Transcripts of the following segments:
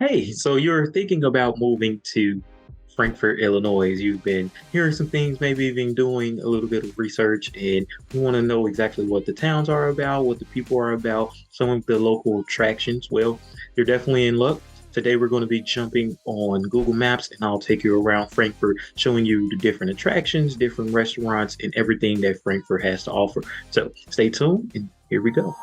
Hey, so you're thinking about moving to Frankfort, Illinois. You've been hearing some things, maybe even doing a little bit of research, and you want to know exactly what the towns are about, what the people are about, some of the local attractions. Well, you're definitely in luck. Today, we're going to be jumping on Google Maps, and I'll take you around Frankfurt, showing you the different attractions, different restaurants, and everything that Frankfurt has to offer. So stay tuned, and here we go.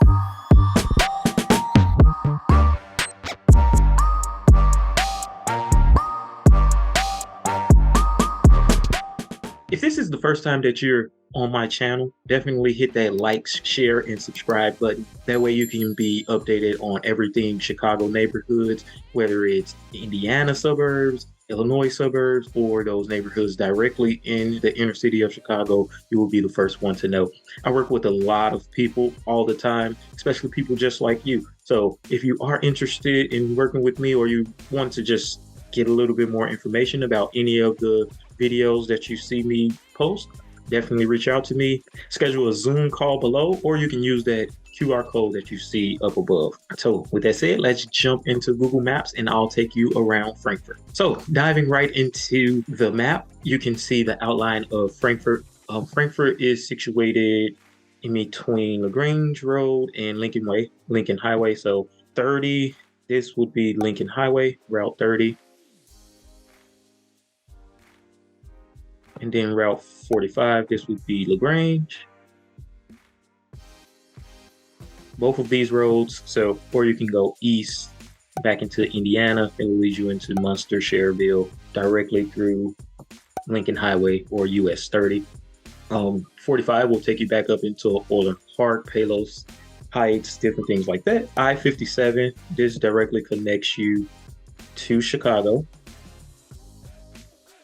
If this is the first time that you're on my channel, definitely hit that like, share, and subscribe button. That way you can be updated on everything Chicago neighborhoods, whether it's Indiana suburbs, Illinois suburbs, or those neighborhoods directly in the inner city of Chicago. You will be the first one to know. I work with a lot of people all the time, especially people just like you. So if you are interested in working with me, or you want to just get a little bit more information about any of the videos that you see me post, definitely reach out to me. Schedule a Zoom call below, or you can use that QR code that you see up above. So with that said, let's jump into Google Maps and I'll take you around Frankfurt. So diving right into the map, you can see the outline of Frankfurt. Frankfurt is situated in between LaGrange Road and Lincoln Highway. So 30, this would be Lincoln Highway, Route 30. And then Route 45, this would be LaGrange. Both of these roads, so, or you can go east back into Indiana. It will lead you into Munster, Cherville, directly through Lincoln Highway or US 30. 45 will take you back up into Orland Park, Palos Heights, different things like that. I-57, this directly connects you to Chicago.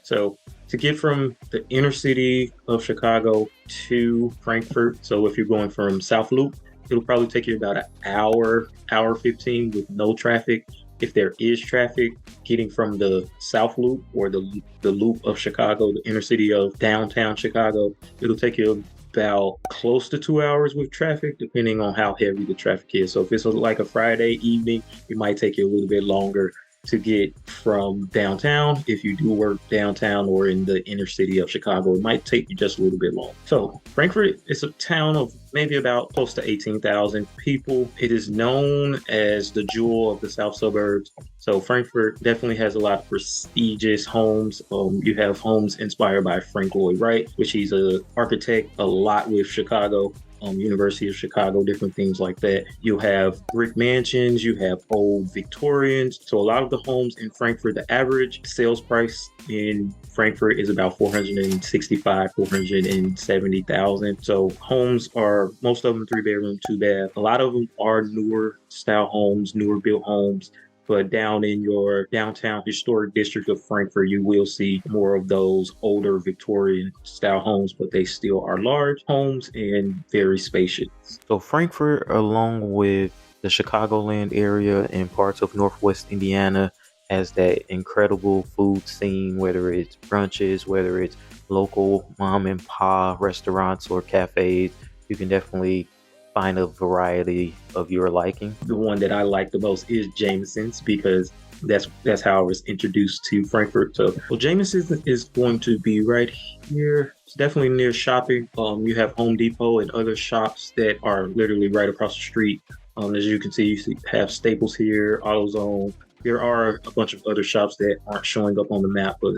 So to get from the inner city of Chicago to Frankfurt, so if you're going from South Loop, it'll probably take you about an hour 15 with no traffic. If there is traffic, getting from the South Loop or the loop of Chicago, the inner city of downtown Chicago, it'll take you about close to 2 hours with traffic, depending on how heavy the traffic is. So if it's like a Friday evening, it might take you a little bit longer to get from downtown. If you do work downtown or in the inner city of Chicago, it might take you just a little bit long. So Frankfurt is a town of maybe about close to 18,000 people. It is known as the jewel of the South suburbs. So Frankfurt definitely has a lot of prestigious homes. You have homes inspired by Frank Lloyd Wright, which he's an architect a lot with Chicago. University of Chicago, different things like that. You have brick mansions, you have old Victorians. So a lot of the homes in Frankfurt, the average sales price in Frankfurt is about 465, 470,000. So homes are, most of them 3 bedroom, 2 bath. A lot of them are newer style homes, newer built homes. But down in your downtown historic district of Frankfurt, you will see more of those older Victorian style homes, but they still are large homes and very spacious. So Frankfurt, along with the Chicagoland area and parts of Northwest Indiana, has that incredible food scene, whether it's brunches, whether it's local mom and pop restaurants or cafes. You can definitely find a variety of your liking. The one that I like the most is Jameson's, because that's how I was introduced to Frankfurt. So, well, Jameson's is going to be right here. It's definitely near shopping. You have Home Depot and other shops that are literally right across the street. As you can see, you have Staples here, AutoZone. There are a bunch of other shops that aren't showing up on the map, but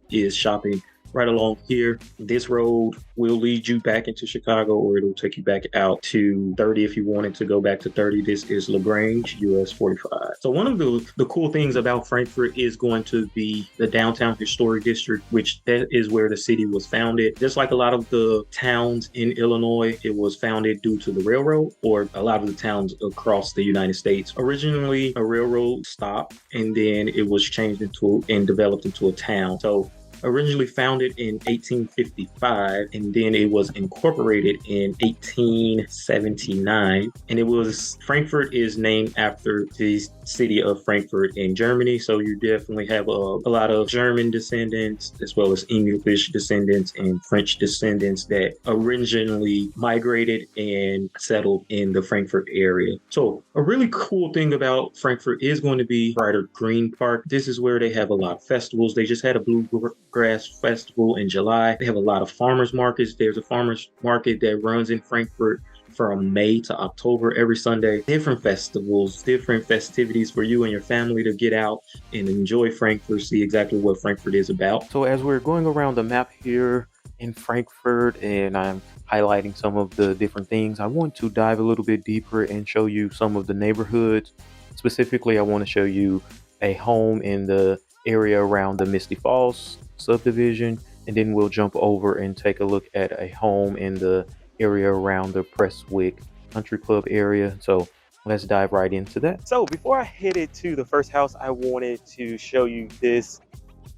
is shopping right along here. This road will lead you back into Chicago, or it'll take you back out to 30 if you wanted to go back to 30. This is LaGrange, US 45. So one of the cool things about Frankfurt is going to be the downtown historic district, which that is where the city was founded. Just like a lot of the towns in Illinois, it was founded due to the railroad, or a lot of the towns across the United States. Originally, a railroad stopped, and then it was changed into and developed into a town. So originally founded in 1855, and then it was incorporated in 1879. And it was Frankfurt is named after the city of Frankfurt in Germany. So you definitely have a lot of German descendants as well as English descendants and French descendants that originally migrated and settled in the Frankfurt area. So a really cool thing about Frankfurt is going to be Brighter Green Park. This is where they have a lot of festivals. They just had a bluegrass festival in July. They have a lot of farmers markets. There's a farmers market that runs in Frankfurt from May to October every Sunday. Different festivals, different festivities for you and your family to get out and enjoy Frankfurt, see exactly what Frankfurt is about. So as we're going around the map here in Frankfurt and I'm highlighting some of the different things, I want to dive a little bit deeper and show you some of the neighborhoods. Specifically, I want to show you a home in the area around the Misty Falls subdivision, and then we'll jump over and take a look at a home in the area around the Prestwick Country Club area. So let's dive right into that. So before I headed to the first house, I wanted to show you this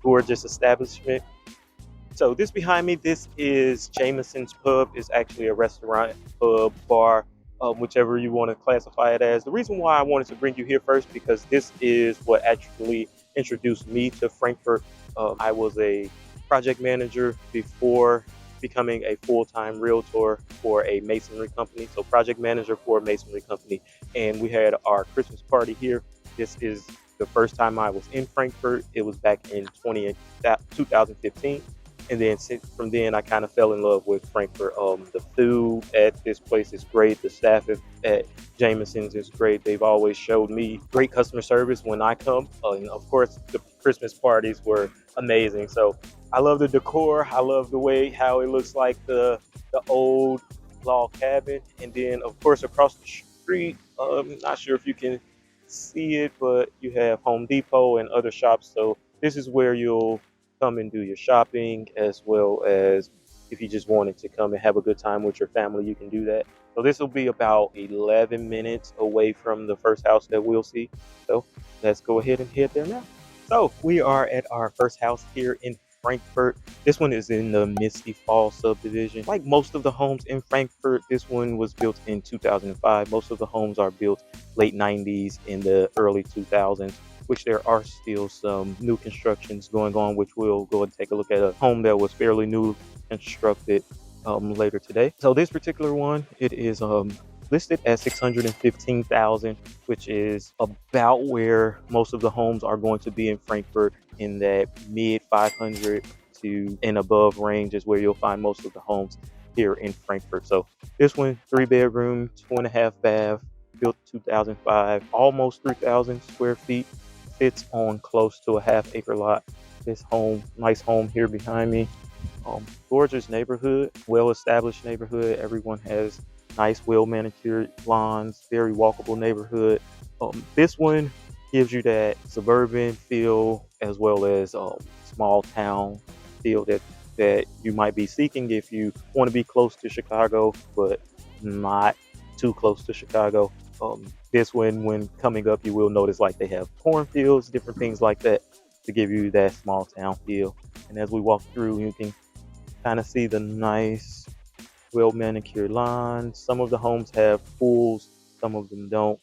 gorgeous establishment. So this behind me, this is Jameson's Pub. It's actually a restaurant, pub, bar, whichever you want to classify it as. The reason why I wanted to bring you here first, because this is what actually introduced me to Frankfurt. I was a project manager before becoming a full-time realtor for a masonry company. So project manager for a masonry company. And we had our Christmas party here. This is the first time I was in Frankfurt. It was back in 2015. And then from then, I kind of fell in love with Frankfurt. The food at this place is great. The staff at Jameson's is great. They've always showed me great customer service when I come. And of course, the Christmas parties were amazing. So I love the decor. I love the way how it looks like the old log cabin. And then, of course, across the street, not sure if you can see it, but you have Home Depot and other shops. So this is where you'll come and do your shopping, as well as if you just wanted to come and have a good time with your family, you can do that. So this will be about 11 minutes away from the first house that we'll see. So let's go ahead and head there now. So we are at our first house here in Frankfurt. This one is in the Misty Falls subdivision. Like most of the homes in Frankfurt, this one was built in 2005. Most of the homes are built late 90s in the early 2000s. Which there are still some new constructions going on, which we'll go and take a look at a home that was fairly new constructed later today. So this particular one, it is listed at $615,000, which is about where most of the homes are going to be in Frankfurt, in that mid 500 to and above range is where you'll find most of the homes here in Frankfurt. So this one, 3-bedroom, 2.5 bath, built 2005, almost 3,000 square feet. It's on close to a half-acre lot. This home, nice home here behind me. Gorgeous neighborhood, well-established neighborhood. Everyone has nice, well-manicured lawns, very walkable neighborhood. This one gives you that suburban feel, as well as small town feel that you might be seeking if you want to be close to Chicago, but not too close to Chicago. This one, when coming up, you will notice like they have cornfields, different things like that to give you that small town feel. And as we walk through, you can kind of see the nice, well manicured lawns. Some of the homes have pools, some of them don't.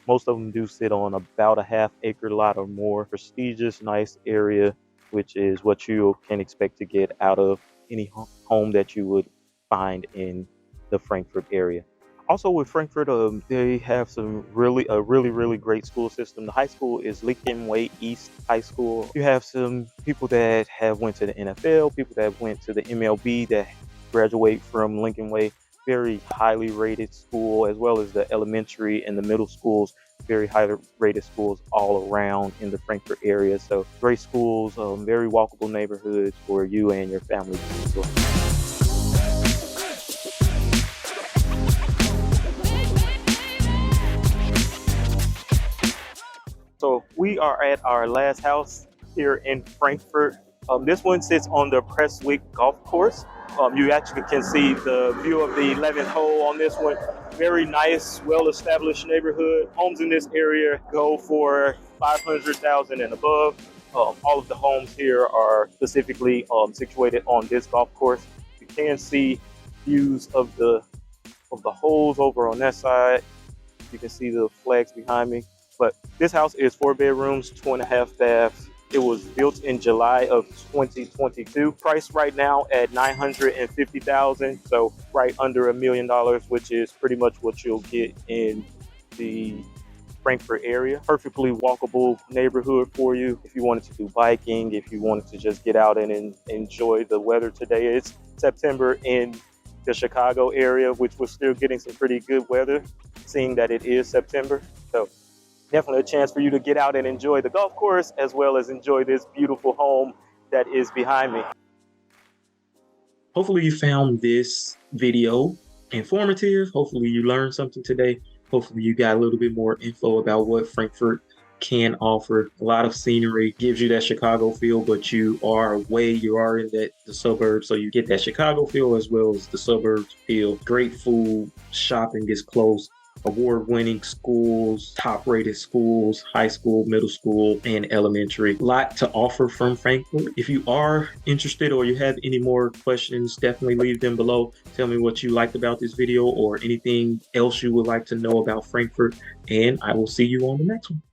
Most of them do sit on about a half-acre lot or more. Prestigious, nice area, which is what you can expect to get out of any home that you would find in the Frankfurt area. Also with Frankfurt, they have some really great school system. The high school is Lincoln Way East High School. You have some people that have went to the NFL, people that went to the MLB that graduate from Lincoln Way. Very highly rated school, as well as the elementary and the middle schools. Very highly rated schools all around in the Frankfurt area. So great schools, very walkable neighborhoods for you and your family to enjoy. So we are at our last house here in Frankfurt. This one sits on the Prestwick golf course. You actually can see the view of the 11th hole on this one. Very nice, well-established neighborhood. Homes in this area go for $500,000 and above. All of the homes here are specifically situated on this golf course. You can see views of the holes over on that side. You can see the flags behind me. But this house is 4 bedrooms, 2.5 baths. It was built in July of 2022. Priced right now at $950,000, so right under $1 million, which is pretty much what you'll get in the Frankfort area. Perfectly walkable neighborhood for you if you wanted to do biking, if you wanted to just get out and enjoy the weather today. It's September in the Chicago area, which we're still getting some pretty good weather, seeing that it is September. So definitely a chance for you to get out and enjoy the golf course as well as enjoy this beautiful home that is behind me. Hopefully you found this video informative. Hopefully you learned something today. Hopefully you got a little bit more info about what Frankfort can offer. A lot of scenery, gives you that Chicago feel, but you are in the suburbs, so you get that Chicago feel as well as the suburbs feel. Great food, shopping is close, award-winning schools, top-rated schools, high school, middle school, and elementary. A lot to offer from Frankfort. If you are interested or you have any more questions, definitely leave them below. Tell me what you liked about this video or anything else you would like to know about Frankfort, and I will see you on the next one.